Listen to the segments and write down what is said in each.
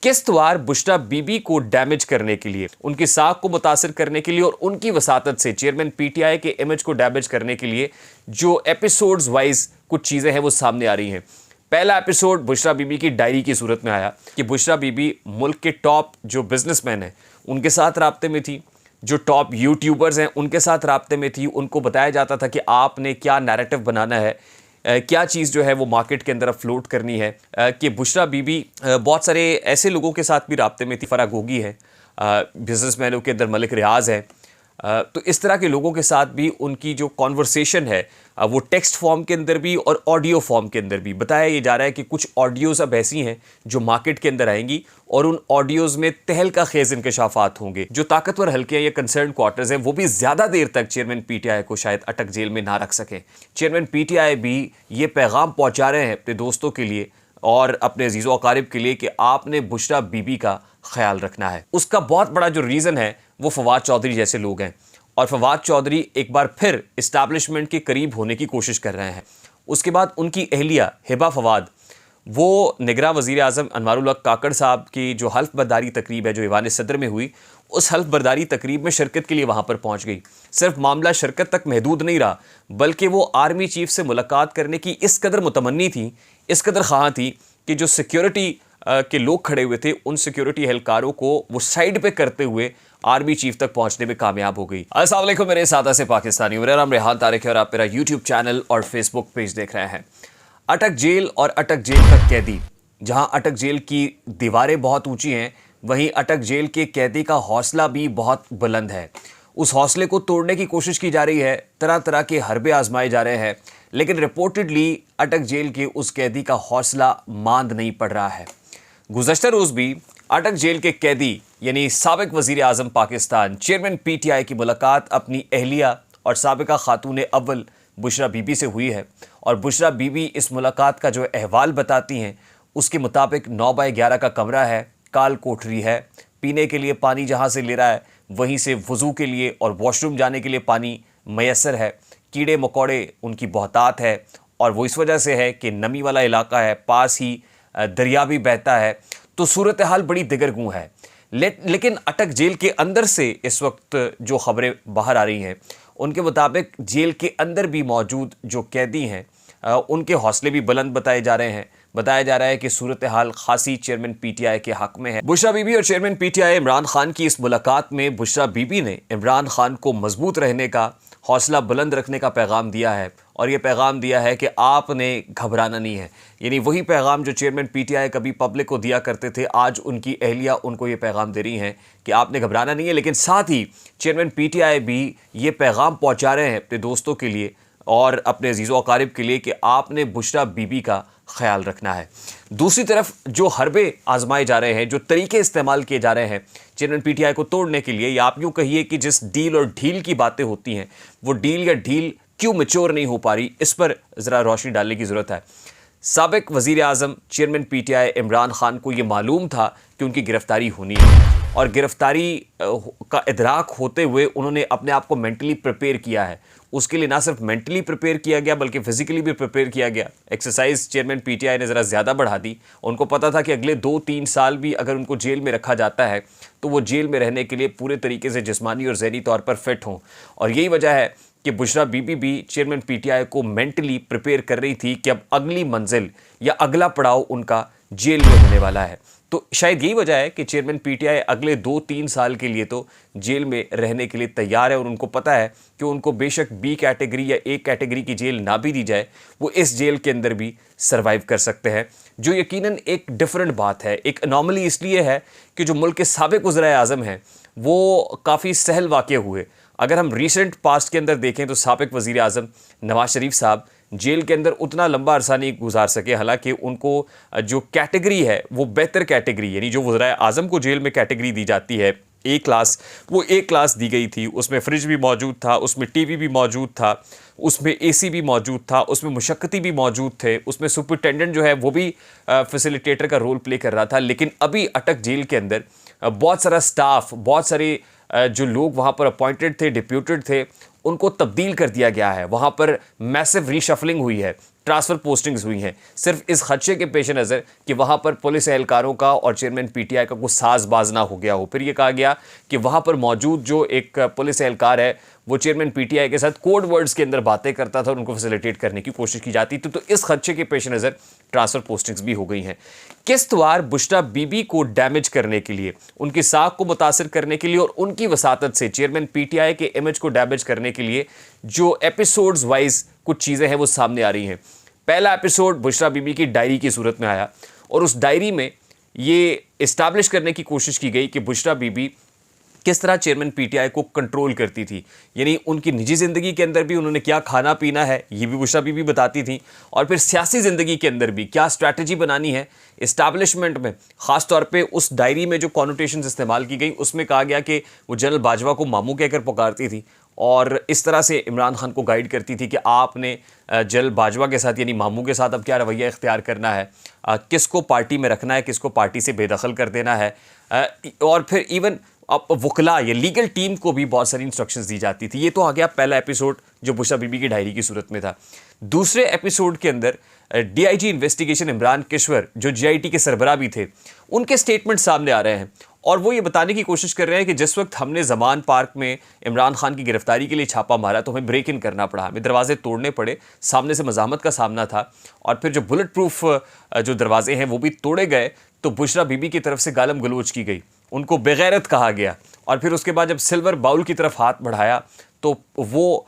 किस्तवार बुशरा बीबी को डैमेज करने के लिए, उनकी साख को मुतासिर करने के लिए और उनकी वसातत से चेयरमैन पीटीआई के इमेज को डैमेज करने के लिए जो एपिसोड्स वाइज कुछ चीज़ें हैं वो सामने आ रही हैं। पहला एपिसोड बुशरा बीबी की डायरी की सूरत में आया कि बुशरा बीबी मुल्क के टॉप जो बिजनेसमैन हैं उनके साथ राब्ते में थी, जो टॉप यूट्यूबर्स हैं उनके साथ राब्ते में थी। उनको बताया जाता था कि आपने क्या नैरेटिव बनाना है, क्या चीज़ जो है वो मार्केट के अंदर फ्लोट करनी है। कि बुशरा बीबी बहुत सारे ऐसे लोगों के साथ भी राब्ते में थी, फराह गोगी है, बिजनेसमैनों के अंदर मलिक रियाज है। तो इस तरह के लोगों के साथ भी उनकी जो कॉन्वर्सेशन है वो टेक्स्ट फॉर्म के अंदर भी और ऑडियो फॉर्म के अंदर भी। बताया ये जा रहा है कि कुछ ऑडियोज़ अब ऐसी हैं जो मार्केट के अंदर आएंगी और उन ऑडियोज़ में तहलका खेज़ इंकशाफात होंगे। जो ताकतवर हल्के या कंसर्न क्वार्टर्स हैं वो भी ज़्यादा देर तक चेयरमैन पीटीआई को शायद अटक जेल में ना रख सकें। चेयरमैन पीटीआई भी ये पैगाम पहुँचा रहे हैं अपने दोस्तों के लिए और अपने अजीज़ व अकारिब के लिए कि आपने बुशरा बीबी का ख्याल रखना है। उसका बहुत बड़ा जो रीज़न है वो फवाद चौधरी जैसे लोग हैं और फवाद चौधरी एक बार फिर इस्टेब्लिशमेंट के करीब होने की कोशिश कर रहे हैं। उसके बाद उनकी अहलिया हिबा फवाद वो निगरां वज़ीर आज़म अनवारुल हक काकड़ साहब की जो हल्फ बर्दारी तकरीब है जो ईवान सदर में हुई, उस हल्फ बर्दारी तकरीब में शिरकत के लिए वहाँ पर पहुँच गई। सिर्फ मामला शिरकत तक महदूद नहीं रहा बल्कि वो आर्मी चीफ से मुलाकात करने की इस कदर मुतमन्नी थी, इस कदर ख़्वाह थी कि जो सिक्योरिटी के लोग खड़े हुए थे उन सिक्योरिटी एहलकारों को वो साइड पे करते हुए आर्मी चीफ तक पहुंचने में कामयाब हो गई। अस्सलाम वालेकुम मेरे सादा से पाकिस्तानी, मेरा नाम रेहान तारिक है और आप मेरा यूट्यूब चैनल और फेसबुक पेज देख रहे हैं। अटक जेल और अटक जेल का कैदी, जहां अटक जेल की दीवारें बहुत ऊंची हैं वहीं अटक जेल के कैदी का हौसला भी बहुत बुलंद है। उस हौसले को तोड़ने की कोशिश की जा रही है, तरह तरह के हरबे आजमाए जा रहे हैं, लेकिन रिपोर्टेडली अटक जेल के उस कैदी का हौसला मांद नहीं पड़ रहा है। गुज़श्ता रोज़ भी अटक जेल के कैदी यानी साबिक वज़ीर आज़म पाकिस्तान चेयरमैन पीटीआई की मुलाकात अपनी अहलिया और साबिका खातून अव्वल बुशरा बीबी से हुई है और बुशरा बीबी इस मुलाकात का जो अहवाल बताती हैं उसके मुताबिक 9x11 का कमरा है, काल कोठरी है, पीने के लिए पानी जहाँ से ले रहा है वहीं से वज़ू के लिए और वॉशरूम जाने के लिए पानी मैसर है, कीड़े मकोड़े उनकी बहुतात है और वो इस वजह से है कि नमी वाला इलाका है, पास ही दरिया भी बहता है, तो सूरत हाल बड़ी दिगरगूं है। लेकिन अटक जेल के अंदर से इस वक्त जो खबरें बाहर आ रही हैं उनके मुताबिक जेल के अंदर भी मौजूद जो कैदी हैं उनके हौसले भी बुलंद बताए जा रहे हैं। बताया जा रहा है कि सूरत हाल खासी चेयरमैन पीटीआई के हक में है। बुशरा बीबी और चेयरमैन पीटीआई इमरान खान की इस मुलाकात में बुशरा बीबी ने इमरान खान को मजबूत रहने का, हौसला बुलंद रखने का पैगाम दिया है और ये पैगाम दिया है कि आपने घबराना नहीं है। यानी वही पैगाम जो चेयरमैन पीटीआई कभी पब्लिक को दिया करते थे, आज उनकी अहलिया उनको ये पैगाम दे रही हैं कि आपने घबराना नहीं है। लेकिन साथ ही चेयरमैन पीटीआई भी ये पैगाम पहुँचा रहे हैं अपने दोस्तों के लिए और अपने अजीज़ व अकारिब के लिए कि आपने बुशरा बीबी का ख्याल रखना है। दूसरी तरफ जो हरबे आजमाए जा रहे हैं, जो तरीके इस्तेमाल किए जा रहे हैं चेयरमैन पीटीआई को तोड़ने के लिए, या आप यूँ कहिए कि जिस डील और ढील की बातें होती हैं वो डील या ढील क्यों मैच्योर नहीं हो पा रही, इस पर ज़रा रोशनी डालने की ज़रूरत है। साबिक वज़ीर आज़म चेयरमैन पीटीआई इमरान खान को ये मालूम था कि उनकी गिरफ्तारी होनी है और गिरफ्तारी का इदराक होते हुए उन्होंने अपने आप को मेंटली प्रिपेयर किया है। उसके लिए ना सिर्फ मेंटली प्रिपेयर किया गया बल्कि फ़िज़िकली भी प्रिपेयर किया गया। एक्सरसाइज चेयरमैन पीटीआई ने ज़रा ज़्यादा बढ़ा दी। उनको पता था कि अगले 2-3 साल भी अगर उनको जेल में रखा जाता है तो वो जेल में रहने के लिए पूरे तरीके से जिस्मानी और ज़हनी तौर पर फिट हों। और यही वजह है कि बुशरा बीबी भी चेयरमैन पीटीआई को मेंटली प्रिपेयर कर रही थी कि अब अगली मंजिल या अगला पड़ाव उनका जेल में होने वाला है। तो शायद यही वजह है कि चेयरमैन पीटीआई अगले 2-3 साल के लिए तो जेल में रहने के लिए तैयार है और उनको पता है कि उनको बेशक बी कैटेगरी या ए कैटेगरी की जेल ना भी दी जाए, वो इस जेल के अंदर भी सर्वाइव कर सकते हैं, जो यकीनन एक डिफरेंट बात है। एक अनॉमली इसलिए है कि जो मुल्क के साबिक वज़ीर आज़म हैं वो काफ़ी सहल वाक़े हुए। अगर हम रीसेंट पास्ट के अंदर देखें तो साबिक वज़ीर आज़म नवाज शरीफ साहब जेल के अंदर उतना लंबा अरसा नहीं गुजार सके, हालांकि उनको जो कैटेगरी है वो बेहतर कैटेगरी, यानी जो वज़ीर आज़म को जेल में कैटेगरी दी जाती है ए क्लास, वो ए क्लास दी गई थी। उसमें फ्रिज भी मौजूद था, उसमें टीवी भी मौजूद था, उसमें एसी भी मौजूद था, उसमें मुशक्कती भी मौजूद थे, उसमें सुपरिटेंडेंट जो है वो भी फैसिलिटेटर का रोल प्ले कर रहा था। लेकिन अभी अटक जेल के अंदर बहुत सारा स्टाफ, बहुत सारे जो लोग वहाँ पर अपॉइंटेड थे, डिप्यूटेड थे, उनको तब्दील कर दिया गया है। वहाँ पर मैसिव रीशफलिंग हुई है। ट्रांसफर पोस्टिंग्स हुई हैं, सिर्फ इस खदशे के पेश नज़र कि वहाँ पर पुलिस एहलकारों का और चेयरमैन पीटीआई का कुछ साजबाजना हो गया हो। फिर ये कहा गया कि वहाँ पर मौजूद जो एक पुलिस एहलकार है वो चेयरमैन पीटीआई के साथ कोड वर्ड्स के अंदर बातें करता था और उनको फैसिलिटेट करने की कोशिश की जाती थी। तो इस खदशे के पेश नज़र ट्रांसफर पोस्टिंग्स भी हो गई हैं। किस्तवार बुशरा बीबी को डैमेज करने के लिए, उनकी साख को मुतासिर करने के लिए और उनकी वसातत से चेयरमैन पीटीआई के इमेज को डैमेज करने के लिए जो एपिसोड्स वाइज कुछ चीज़ें हैं वो सामने आ रही हैं। पहला एपिसोड बुशरा बीबी की डायरी की सूरत में आया और उस डायरी में ये इस्टेब्लिश करने की कोशिश की गई कि बुशरा बीबी किस तरह चेयरमैन पीटीआई को कंट्रोल करती थी, यानी उनकी निजी ज़िंदगी के अंदर भी उन्होंने क्या खाना पीना है ये भी बुशरा बीबी बताती थी, और फिर सियासी ज़िंदगी के अंदर भी क्या स्ट्रैटेजी बनानी है इस्टेब्लिशमेंट में। ख़ास तौर पे उस डायरी में जो कॉनोटेशंस इस्तेमाल की गई उसमें कहा गया कि वो जनरल बाजवा को मामू कहकर पुकारती थी और इस तरह से इमरान खान को गाइड करती थी कि आपने जनरल बाजवा के साथ यानी मामू के साथ अब क्या रवैया इख्तियार करना है, किसको पार्टी में रखना है, किसको पार्टी से बेदखल कर देना है। और फिर इवन अब वकला या लीगल टीम को भी बहुत सारी इंस्ट्रक्शंस दी जाती थी। ये तो आ गया पहला एपिसोड जो बुशरा बीबी की डायरी की सूरत में था। दूसरे एपिसोड के अंदर डीआईजी इन्वेस्टिगेशन इमरान किश्वर जो जीआईटी के सरबराह भी थे, उनके स्टेटमेंट सामने आ रहे हैं और वो ये बताने की कोशिश कर रहे हैं कि जिस वक्त हमने जमान पार्क में इमरान खान की गिरफ्तारी के लिए छापा मारा तो हमें ब्रेक इन करना पड़ा, हमें दरवाजे तोड़ने पड़े, सामने से मज़ामत का सामना था और फिर जो बुलेट प्रूफ जो दरवाजे हैं वो भी तोड़े गए तो बुशरा बीबी की तरफ से गालम गलोच की गई, उनको बेगैरत कहा गया और फिर उसके बाद जब सिल्वर बाउल की तरफ हाथ बढ़ाया तो वो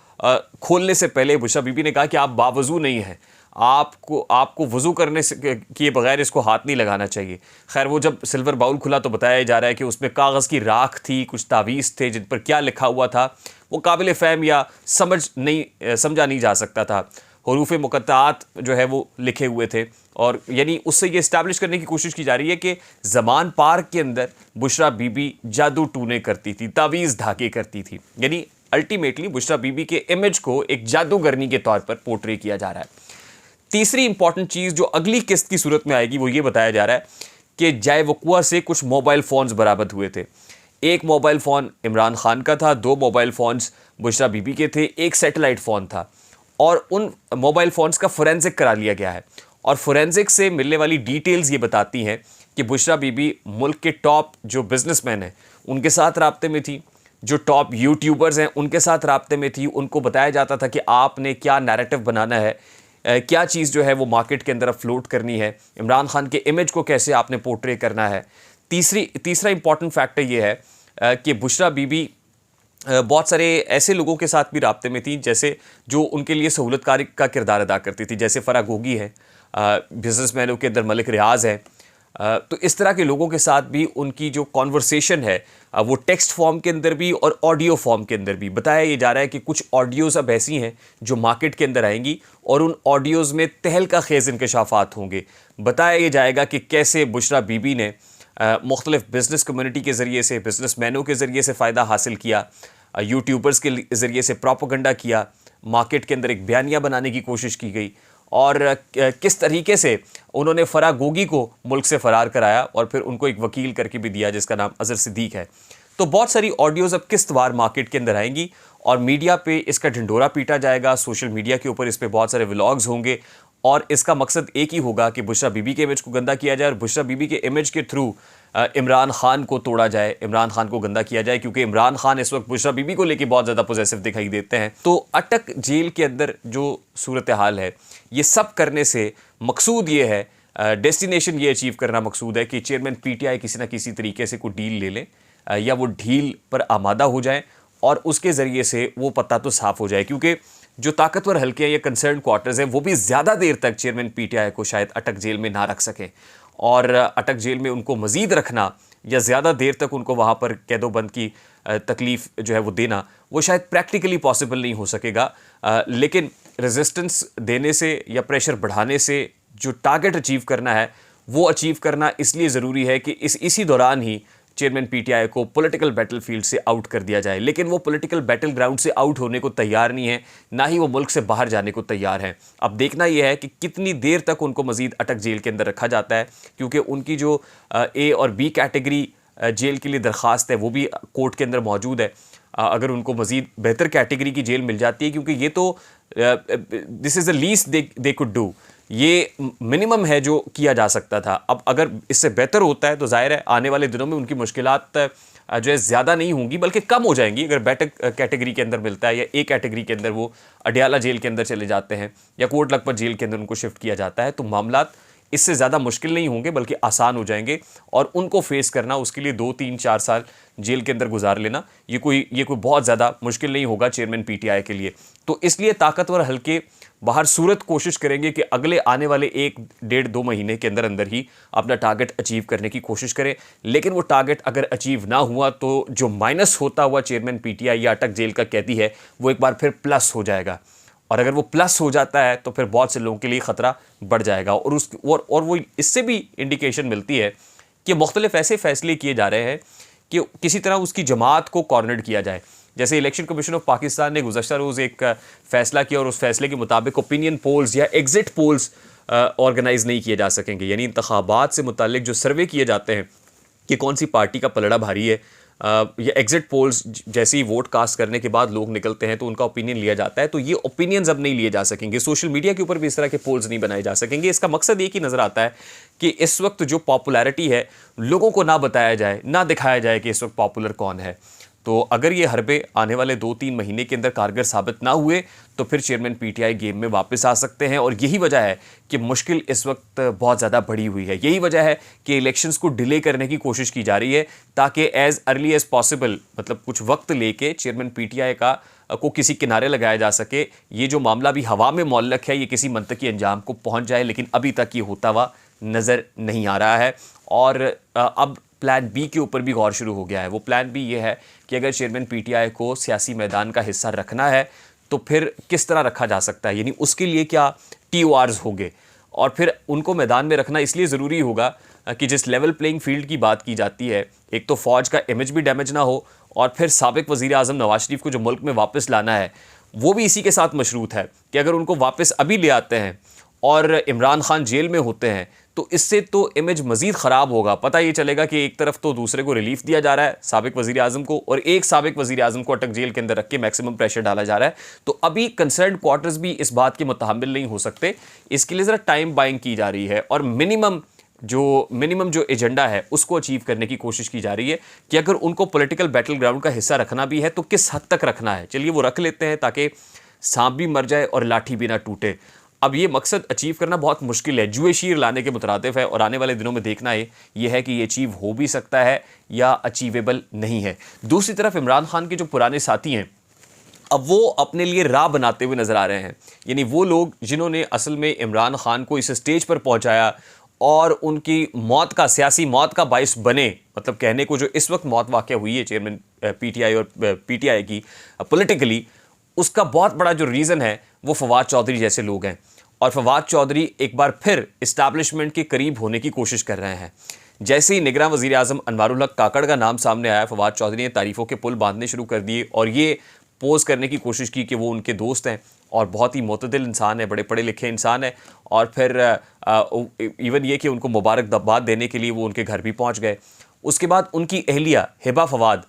खोलने से पहले बुशरा बीबी ने कहा कि आप बावजू नहीं हैं, आपको वज़ू करने से किए बगैर इसको हाथ नहीं लगाना चाहिए। खैर वो जब सिल्वर बाउल खुला तो बताया जा रहा है कि उसमें कागज़ की राख थी, कुछ तावीज़ थे जिन पर क्या लिखा हुआ था वो काबिल फ़हम या समझा नहीं जा सकता था। हरूफ मुक़त्ताआत जो है वो लिखे हुए थे और यानी उससे ये इस्टेब्लिश करने की कोशिश की जा रही है कि ज़मान पार्क के अंदर बुशरा बीबी जादू टूने करती थी, तावीज़ धागे करती थी, यानी अल्टीमेटली बुशरा बीबी के इमेज को एक जादूगरनी के तौर पर पोर्ट्रे किया जा रहा है। तीसरी इंपॉर्टेंट चीज़ जो अगली किस्त की सूरत में आएगी वो ये बताया जा रहा है कि जाए वक़ुआ से कुछ मोबाइल फ़ोन्स बरामद हुए थे। एक मोबाइल फ़ोन इमरान खान का था, 2 मोबाइल फ़ोन्स बुशरा बीबी के थे, एक सैटेलाइट फ़ोन था और उन मोबाइल फ़ोन्स का फोरेंसिक करा लिया गया है और फोरेंसिक से मिलने वाली डिटेल्स ये बताती हैं कि बुशरा बीबी मुल्क के टॉप जो बिजनेसमैन हैं उनके साथ राब्ते में थी, जो टॉप यूट्यूबर्स हैं उनके साथ राब्ते में थी। उनको बताया जाता था कि आपने क्या नैरेटिव बनाना है, क्या चीज़ जो है वो मार्केट के अंदर फ्लोट करनी है, इमरान खान के इमेज को कैसे आपने पोर्ट्रे करना है। तीसरा इंपॉर्टेंट फैक्टर ये है कि बुशरा बीबी बहुत सारे ऐसे लोगों के साथ भी राब्ते में थी जैसे जो उनके लिए सहूलतकारी का किरदार अदा करती थी, जैसे फ़रा गोगी है, बिजनेसमैनों के अंदर मलिक रियाज है। तो इस तरह के लोगों के साथ भी उनकी जो कॉन्वर्सेशन है वो टेक्स्ट फॉर्म के अंदर भी और ऑडियो फॉर्म के अंदर भी। बताया ये जा रहा है कि कुछ ऑडियोज़ अब ऐसी हैं जो मार्केट के अंदर आएंगी और उन ऑडियोज़ में तहलका खेज़ इंकशाफात होंगे। बताया ये जाएगा कि कैसे बुशरा बीबी ने मुख्तलिफ बिज़नेस कम्युनिटी के ज़रिए से, बिज़नेसमैनों के ज़रिए से फ़ायदा हासिल किया, यूट्यूबर्स के ज़रिए से प्रोपेगेंडा किया, मार्केट के अंदर एक बयानिया बनाने की कोशिश की गई और किस तरीके से उन्होंने फ़रा गोगी को मुल्क से फ़रार कराया और फिर उनको एक वकील करके भी दिया जिसका नाम अज़हर सिद्दीक है। तो बहुत सारी ऑडियोज़ अब किस्तवार मार्केट के अंदर आएंगी और मीडिया पे इसका ढिंढोरा पीटा जाएगा, सोशल मीडिया के ऊपर इस पर बहुत सारे व्लॉग्स होंगे और इसका मकसद एक ही होगा कि बुशरा बीबी के इमेज को गंदा किया जाए और बुशरा बीबी के इमेज के थ्रू इमरान खान को तोड़ा जाए, इमरान खान को गंदा किया जाए, क्योंकि इमरान खान इस वक्त बुशरा बीबी को लेके बहुत ज़्यादा पॉजिटिव दिखाई देते हैं। तो अटक जेल के अंदर जो सूरत हाल है ये सब करने से मकसूद ये है, डेस्टिनेशन ये अचीव करना मकसूद है कि चेयरमैन पीटीआई किसी ना किसी तरीके से कोई डील ले लें या वो ढील पर आमादा हो जाए और उसके ज़रिए से वो पत्ता तो साफ़ हो जाए, क्योंकि जो ताकतवर हल्के हैं या कंसर्न क्वार्टर्स हैं वो भी ज़्यादा देर तक चेयरमैन पीटीआई को शायद अटक जेल में ना रख सकें और अटक जेल में उनको मज़ीद रखना या ज़्यादा देर तक उनको वहाँ पर कैदोबंद की तकलीफ़ जो है वो देना वो शायद प्रैक्टिकली पॉसिबल नहीं हो सकेगा। लेकिन रेजिस्टेंस देने से या प्रेशर बढ़ाने से जो टारगेट अचीव करना है वो अचीव करना इसलिए ज़रूरी है कि इसी दौरान ही चेयरमैन पीटीआई को पॉलिटिकल बैटलफील्ड से आउट कर दिया जाए। लेकिन वो पॉलिटिकल बैटल ग्राउंड से आउट होने को तैयार नहीं है, ना ही वो मुल्क से बाहर जाने को तैयार है। अब देखना यह है कि कितनी देर तक उनको मज़ीद अटक जेल के अंदर रखा जाता है, क्योंकि उनकी जो ए और बी कैटेगरी जेल के लिए दरख्वास्त है वो भी कोर्ट के अंदर मौजूद है। अगर उनको मज़ीद बेहतर कैटेगरी की जेल मिल जाती है, क्योंकि ये तो this is the least they could do, ये मिनिमम है जो किया जा सकता था। अब अगर इससे बेहतर होता है तो जाहिर है आने वाले दिनों में उनकी मुश्किलात जो है ज़्यादा नहीं होंगी बल्कि कम हो जाएंगी। अगर बेटर कैटेगरी के अंदर मिलता है या ए कैटेगरी के अंदर वो अडियाला जेल के अंदर चले जाते हैं या कोट लखपत जेल के अंदर उनको शिफ्ट किया जाता है, तो मामलात इससे ज़्यादा मुश्किल नहीं होंगे बल्कि आसान हो जाएंगे। और उनको फेस करना, उसके लिए 2-3-4 साल जेल के अंदर गुजार लेना, ये कोई बहुत ज़्यादा मुश्किल नहीं होगा चेयरमैन पीटीआई के लिए। तो इसलिए ताकतवर हल्के बाहर सूरत कोशिश करेंगे कि अगले आने वाले 1-1.5-2 महीने के अंदर अंदर ही अपना टारगेट अचीव करने की कोशिश करें। लेकिन वो टारगेट अगर अचीव ना हुआ तो जो माइनस होता हुआ चेयरमैन पीटीआई या अटक जेल का कैदी है वो एक बार फिर प्लस हो जाएगा। और अगर वो प्लस हो जाता है तो फिर बहुत से लोगों के लिए ख़तरा बढ़ जाएगा। और वो इससे भी इंडिकेशन मिलती है कि मुख्तलिफ ऐसे फैसले किए जा रहे हैं कि किसी तरह उसकी जमात को कॉर्नर्ड किया जाए। जैसे इलेक्शन कमीशन ऑफ पाकिस्तान ने गुज़श्ता रोज़ एक फ़ैसला किया और उस फैसले के मुताबिक ओपिनियन पोल्स या एग्ज़िट पोल्स ऑर्गेनाइज़ नहीं किए जा सकेंगे। यानी इंतखाबात से मुतालिक जो सर्वे किए जाते हैं कि कौन सी पार्टी का पलड़ा भारी है, या एग्जिट पोल्स जैसे ही वोट कास्ट करने के बाद लोग निकलते हैं तो उनका ओपिनियन लिया जाता है, तो ये ओपिनियंस अब नहीं लिए जा सकेंगे। सोशल मीडिया के ऊपर भी इस तरह के पोल्स नहीं बनाए जा सकेंगे। इसका मकसद एक ही नज़र आता है कि इस वक्त जो पॉपुलैरिटी है लोगों को ना बताया जाए, ना दिखाया जाए कि इस वक्त पॉपुलर कौन है। तो अगर ये हरबे आने वाले 2-3 महीने के अंदर कारगर साबित ना हुए तो फिर चेयरमैन पीटीआई गेम में वापस आ सकते हैं। और यही वजह है कि मुश्किल इस वक्त बहुत ज़्यादा बढ़ी हुई है। यही वजह है कि इलेक्शंस को डिले करने की कोशिश की जा रही है ताकि एज़ अर्ली एज़ पॉसिबल, मतलब कुछ वक्त लेके चेयरमैन पीटीआई को किसी किनारे लगाया जा सके। ये जो मामला भी हवा में मुअल्लक है, ये किसी मंतकी अंजाम को पहुँच जाए, लेकिन अभी तक ये होता हुआ नज़र नहीं आ रहा है। और अब प्लान बी के ऊपर भी गौर शुरू हो गया है। वो प्लान बी ये है कि अगर चेयरमैन पीटीआई को सियासी मैदान का हिस्सा रखना है तो फिर किस तरह रखा जा सकता है, यानी उसके लिए क्या टीओआरस होंगे। और फिर उनको मैदान में रखना इसलिए ज़रूरी होगा कि जिस लेवल प्लेइंग फील्ड की बात की जाती है, एक तो फ़ौज का इमेज भी डैमेज ना हो और फिर साबिक वज़ीर आज़म नवाज शरीफ को जो मुल्क में वापस लाना है वो भी इसी के साथ मशरूत है कि अगर उनको वापस अभी ले आते हैं और इमरान खान जेल में होते हैं तो इससे तो इमेज मज़ीद ख़राब होगा। पता ये चलेगा कि एक तरफ तो दूसरे को रिलीफ दिया जा रहा है, साबिक वज़ीर आज़म को, और एक साबिक वज़ीर आज़म को अटक जेल के अंदर रख के मैक्सिमम प्रेशर डाला जा रहा है। तो अभी कंसर्न क्वार्टर्स भी इस बात के मुतहम्मिल नहीं हो सकते। इसके लिए ज़रा टाइम बाइंग की जा रही है और मिनिमम जो एजेंडा है उसको अचीव करने की कोशिश की जा रही है कि अगर उनको पॉलिटिकल बैटल ग्राउंड का हिस्सा रखना भी है तो किस हद तक रखना है। चलिए वो रख लेते हैं ताकि सांप भी मर जाए और लाठी भी ना टूटे। अब ये मकसद अचीव करना बहुत मुश्किल है, जुए शीर लाने के मुतरादिफ है, और आने वाले दिनों में देखना ये है कि ये अचीव हो भी सकता है या अचीवेबल नहीं है। दूसरी तरफ इमरान खान के जो पुराने साथी हैं अब वो अपने लिए राह बनाते हुए नज़र आ रहे हैं। यानी वो लोग जिन्होंने असल में इमरान खान को इस स्टेज पर पहुंचाया और उनकी मौत का, सियासी मौत का बाइस बने, मतलब कहने को जो इस वक्त मौत वाक़या हुई है चेयरमैन पीटीआई और पीटीआई की पॉलिटिकली, उसका बहुत बड़ा जो रीज़न है वो फवाद चौधरी जैसे लोग हैं। और फवाद चौधरी एक बार फिर इस्टेब्लिशमेंट के करीब होने की कोशिश कर रहे हैं। जैसे ही निगरान वज़ीर आज़म अनवारुल हक काकड़ का नाम सामने आया, फवाद चौधरी ने तारीफ़ों के पुल बांधने शुरू कर दिए और ये पोज करने की कोशिश की कि वो उनके दोस्त हैं और बहुत ही मोतदिल इंसान है, बड़े पढ़े लिखे इंसान है। और फिर इवन ये कि उनको मुबारकबाद देने के लिए वो उनके घर भी पहुँच गए। उसके बाद उनकी अहलिया हिबा फवाद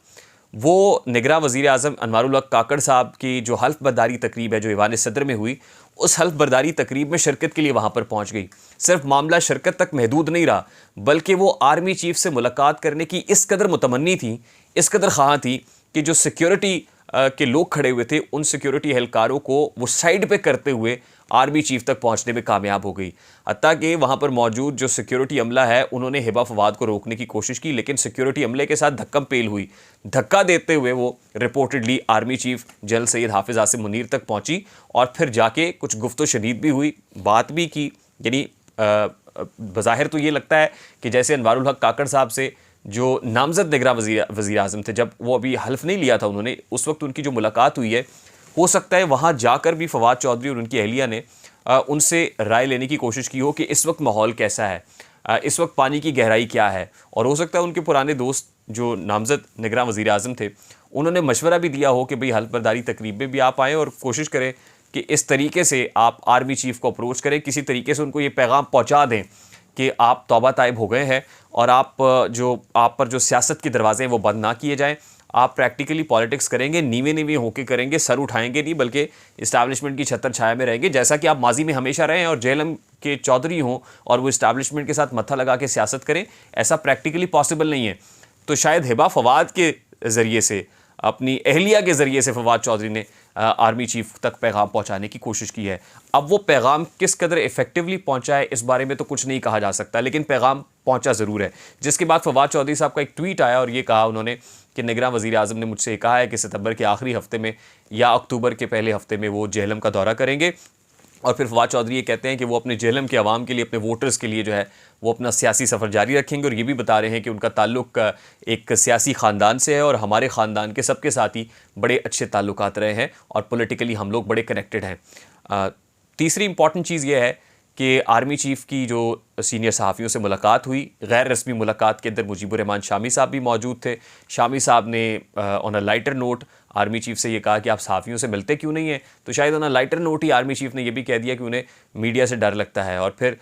वो निगरान वज़ीर आज़म अनवारुल हक काकड़ साहब की जो हल्फ बर्दारी तकरीब है जो ईवान सदर में हुई, उस हल्फ बर्दारी तकरीब में शिरकत के लिए वहाँ पर पहुँच गई। सिर्फ मामला शिरकत तक महदूद नहीं रहा बल्कि वो आर्मी चीफ से मुलाकात करने की इस कदर मुतमन्नी थी, इस कदर ख़्वाह थी कि जो सिक्योरिटी के लोग खड़े हुए थे उन सिक्योरिटी एहलकारों को वो साइड पे करते हुए आर्मी चीफ तक पहुंचने में कामयाब हो गई। हत्ता कि वहां पर मौजूद जो सिक्योरिटी अमला है उन्होंने हिबा फवाद को रोकने की कोशिश की, लेकिन सिक्योरिटी अमले के साथ धक्कम पेल हुई। धक्का देते हुए वो reportedly army chief general Syed Hafiz Asim Munir तक पहुंची और फिर जाके कुछ गुफ्तो शनीद भी हुई, बात भी की। यानी बज़ाहिर तो ये लगता है कि जैसे अनवारुल हक काकड़ साहब से जो नामजद निगरान वज़ीर आज़म थे, जब वो अभी हल्फ नहीं लिया था उन्होंने, उस वक्त उनकी जो मुलाकात हुई है, हो सकता है वहाँ जाकर भी फवाद चौधरी और उनकी अहलिया ने उनसे राय लेने की कोशिश की हो कि इस वक्त माहौल कैसा है, इस वक्त पानी की गहराई क्या है। और हो सकता है उनके पुराने दोस्त जो नामजद निगरान वज़ीर आज़म थे उन्होंने मशवरा भी दिया हो कि भाई हल्फ बर्दारी तकरीब में भी आप आएँ और कोशिश करें कि इस तरीके से आप आर्मी चीफ को अप्रोच करें, किसी तरीके से उनको ये पैगाम पहुँचा दें कि आप तौबा ताइब हो गए हैं और आप पर जो सियासत के दरवाजे हैं वो बंद ना किए जाएं आप प्रैक्टिकली पॉलिटिक्स करेंगे, नीवे नीवे होके करेंगे, सर उठाएंगे नहीं, बल्कि इस्टेब्लिशमेंट की छत्र छाया में रहेंगे, जैसा कि आप माजी में हमेशा रहे हैं और जेएलएम के चौधरी हों और वो इस्टेब्लिशमेंट के साथ मत्था लगा के सियासत करें। ऐसा प्रैक्टिकली पॉसिबल नहीं है। तो शायद हिबा फवाद के ज़रिए से, अपनी अहलिया के ज़रिए से फवाद चौधरी ने आर्मी चीफ तक पैगाम पहुंचाने की कोशिश की है। अब वो पैगाम किस कदर इफेक्टिवली पहुंचा है इस बारे में तो कुछ नहीं कहा जा सकता, लेकिन पैगाम पहुंचा ज़रूर है। जिसके बाद फवाद चौधरी साहब का एक ट्वीट आया और ये कहा उन्होंने कि निगरान वज़ीर आज़म ने मुझसे कहा है कि सितंबर के आखिरी हफ्ते में या अक्टूबर के पहले हफ्ते में वो जेहलम का दौरा करेंगे। और फिर फवाद चौधरी ये कहते हैं कि वो अपने जेहलम के अवाम के लिए, अपने वोटर्स के लिए जो है वो अपना सियासी सफ़र जारी रखेंगे। और ये भी बता रहे हैं कि उनका ताल्लुक़ एक सियासी ख़ानदान से है और हमारे ख़ानदान के सबके साथ ही बड़े अच्छे ताल्लुकात रहे हैं और पॉलिटिकली हम लोग बड़े कनेक्टेड हैं। तीसरी इंपॉर्टेंट चीज़ ये है कि आर्मी चीफ़ की जो सीनियर सहाफ़ियों से मुलाकात हुई, गैर रस्मी मुलाकात के अंदर मुजीबुर रहमान शामी साहब भी मौजूद थे। शामी साहब ने on a lighter note army chief से ये कहा कि आप सहाफ़ियों से मिलते क्यों नहीं हैं। तो शायद on a lighter note he army chief ने यह भी कह दिया कि उन्हें मीडिया से डर लगता है। और फिर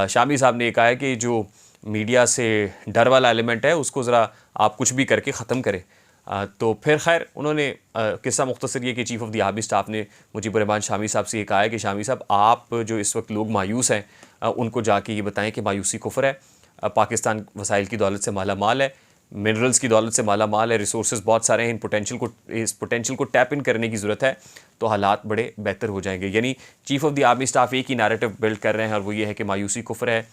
शामी साहब ने यह कहा है कि जो मीडिया से डर वाला एलिमेंट है उसको ज़रा आप कुछ भी करके ख़त्म करें। तो फिर खैर उन्होंने किस्सा मुख्तसर ये कि chief of the army staff ने मुजीबुर रहमान शामी साहब से ये कहा है कि शामी साहब, आप जो इस वक्त लोग मायूस हैं उनको जाके ये बताएं कि मायूसी कुफ्र है। पाकिस्तान वसाइल की दौलत से माला माल है, मिनरल्स की दौलत से माला माल है, रिसोर्सेज बहुत सारे हैं। इस पोटेंशियल को टैप इन करने की ज़रूरत है तो हालात बड़े बेहतर हो जाएंगे। यानी chief of the army staff एक ही नैरेटिव बिल्ड कर रहे हैं और वो ये है कि मायूसी कुफ्र है,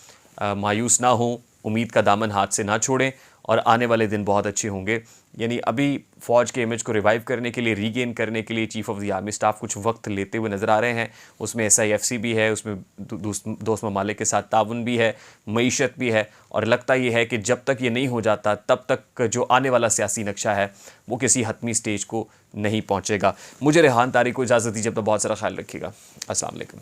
मायूस ना हो, उम्मीद का दामन हाथ से ना छोड़ें और आने वाले दिन बहुत अच्छे होंगे। यानी अभी फ़ौज के इमेज को रिवाइव करने के लिए, रीगेन करने के लिए chief of the army staff कुछ वक्त लेते हुए नज़र आ रहे हैं। उसमें SIFC भी है, उसमें दोस्त ममालिक के साथ ताउन भी है, मईशत भी है। और लगता ये है कि जब तक ये नहीं हो जाता तब तक जो आने वाला सियासी नक्शा है वो किसी हतमी स्टेज को नहीं पहुँचेगा। मुझे रेहान तारिक को इजाज़त दीजिए, अपना बहुत सारा ख्याल रखिएगा। अस्सलाम वालेकुम।